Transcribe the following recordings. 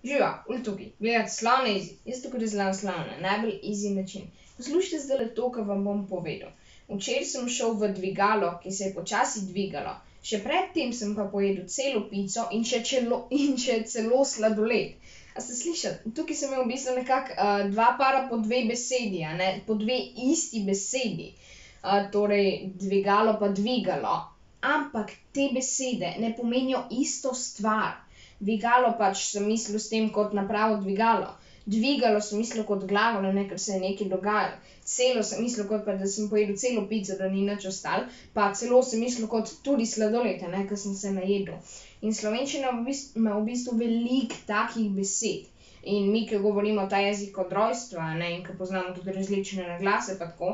Živa, tukaj, gledati Slane easy. Jaz tukaj razlagam slone na najbolj easy način. Poslušajte zdajle to, kar vam bom povedal. Včeraj sem šel v dvigalo, ki se je počasi dvigalo. Še pred tem sem pa pojedel celo pico in še celo sladoled. A ste slišali? Tukaj sem imel v bistvu nekako dva para po dve besedi, a ne, po dve isti besedi. Torej dvigalo pa dvigalo. Ampak te besede ne pomenijo isto stvar. Dvigalo pač sem mislil s tem kot napravo dvigalo. Dvigalo sem mislil kot glavo, ne, ker se je nekaj dogajalo. Celo sem mislil kot pa, da sem pojedel celo pico, da ni nič ostalo. Pa celo sem mislil kot tudi sladoled, ne, ker sem se najedel. In slovenščina ima v bistvu veliko takih besed. In mi, ki govorimo ta jezik od rojstva, ne, in ki poznamo tudi različne naglase pa tako,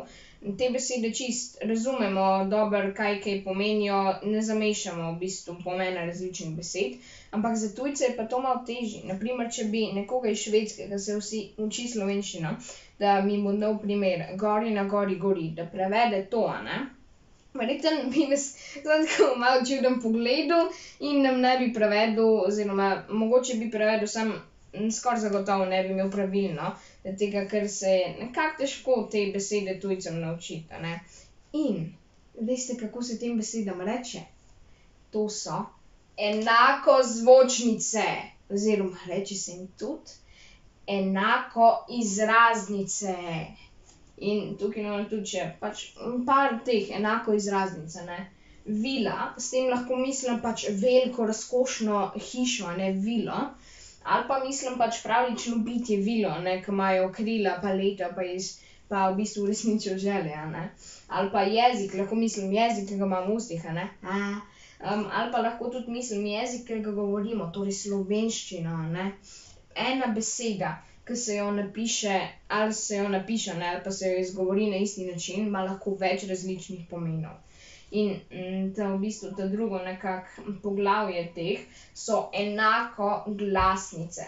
te besede čist razumemo dobro, kaj pomenijo, ne zamešamo v bistvu pomena različnih besed, ampak za tujce je pa to malo težje. Na primer, če bi nekoga iz Švedske, ki se uči slovenščino, da mi bo dal primer, gori na gori gori, da prevede to, a ne. Verjetno bi nas tako malo čudno pogledal in nam ne bi prevedel, oziroma mogoče bi prevedel samo skoraj zagotovo ne bi imel pravilno, tega, ker se je nekako težko te besede tujcem naučiti, a ne. In veste, kako se tem besedam reče? To so enakozvočnice, oziroma reče se jim tudi enakoizraznice. In tukaj imamo tudi še pač par teh enakoizraznic, a ne. Vila, s tem lahko mislim pač veliko, razkošno hišo, a ne, vilo. Ali pa mislim pač pravljično bitje vilo, ne, ke imajo krila pa leta pa v bistvu uresničijo želje, a ne. Ali pa jezik, lahko mislim jezik, ki ga imam v ustih, a ne. Ali pa lahko tudi mislim jezik, ki ga govorimo, torej slovenščino, a ne. Ena beseda, ki se jo napiše, ali se jo napiše, ne, ali pa se jo izgovori na isti način, ima lahko več različnih pomenov. In v bistvu ta drugo nekako poglavje teh so enakoglasnice.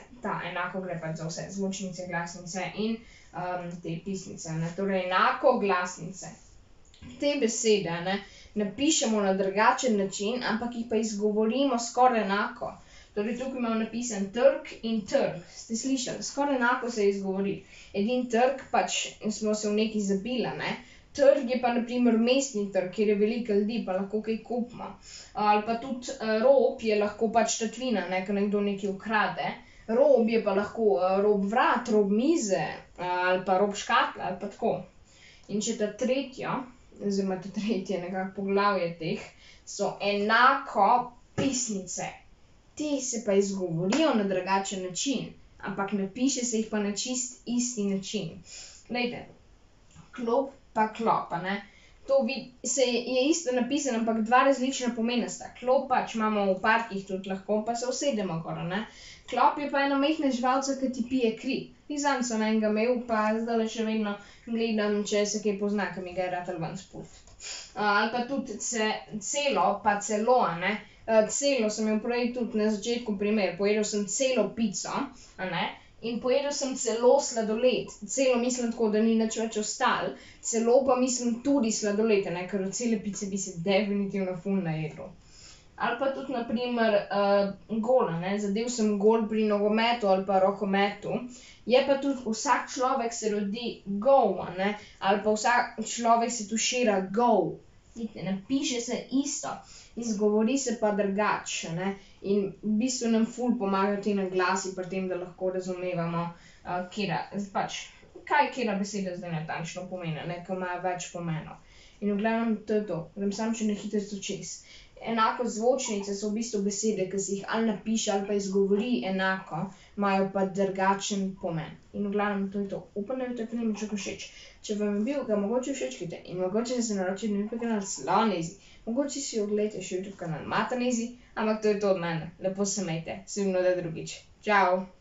Enako gre pač za vse, zvočnice, glasnice in te pisnice, ne. Torej enakoglasnice. Te besede, ne, napišemo na drugačen način, ampak jih pa izgovorimo skoraj enako. Torej tukaj imam napisan trg in trg. Ste slišali? Skoraj enako se izgovori. Edini trg, pač smo se v nekaj zabili, ne. Trg je pa na primer mestni trg, kjer je veliko ljudi, pa lahko kaj kupimo. Ali pa tudi rob je lahko pač tatvina, ne, ke nekdo nekaj ukrade. Rob je pa lahko rob vrat, rob mize, ali pa rob škatle, ali pa tako. In še ta tretje nekako poglavje teh so enakopisnice. Te se pa izgovorijo na drugačen način, ampak napiše se jih pa na čist isti način. Glejte, klop pa klop, a ne. To je isto napisano, ampak dva različna pomena sta. Klop pač imamo v parkih tudi lahko, pa se usedemo gor, a ne. Klop je pa ena majhna živalica, ki ti pije kri. Glih zadnjič sem enega imel, pa zdajle še vedno gledam, če se kaj pozna, ke mi ga je ratalo ven spusti. Ali pa tudi celo pa celo, a ne. Celo sem imel prej tudi na začetku primer, pojedel sem celo pico, a ne. In pojedel sem celo sladoled. Celo mislim tako, da ni nič več ostalo. Celo pa mislim tudi sladoled, a ne, ker od cele pice bi se definitivno ful najedel. Ali pa tudi na primer gol, a ne, zadel sem gol pri nogometu ali pa rokometu. Je pa tudi vsak človek se rodi go, a ne, ali pa vsak človek se tušira go. Vidite, napiše se isto, izgovori se pa drugače, a ne. In v bistvu nam ful pomagajo ti naglasi pri tem, da lahko razumevamo, katera beseda zdaj natančno pomeni, a ne, ke ima več pomenov. In v glavnem to je to. Grem samo še na hitrico čez. Enakozvočnice so v bistvu besede, ki se jih ali napiše ali pa izgovori enako, imajo pa drugačen pomen. In v glavnem to je to. Upam, da je ta primerček všeč. Če vam je bil, ga mogoče všečkajte in mogoče se naročite na YouTube kanal Slane easy. Mogoče si oglejte še YouTube kanal Matan easy, ampak to je to od mene. Lepo se imejte. Se vidimo drugič. Čau!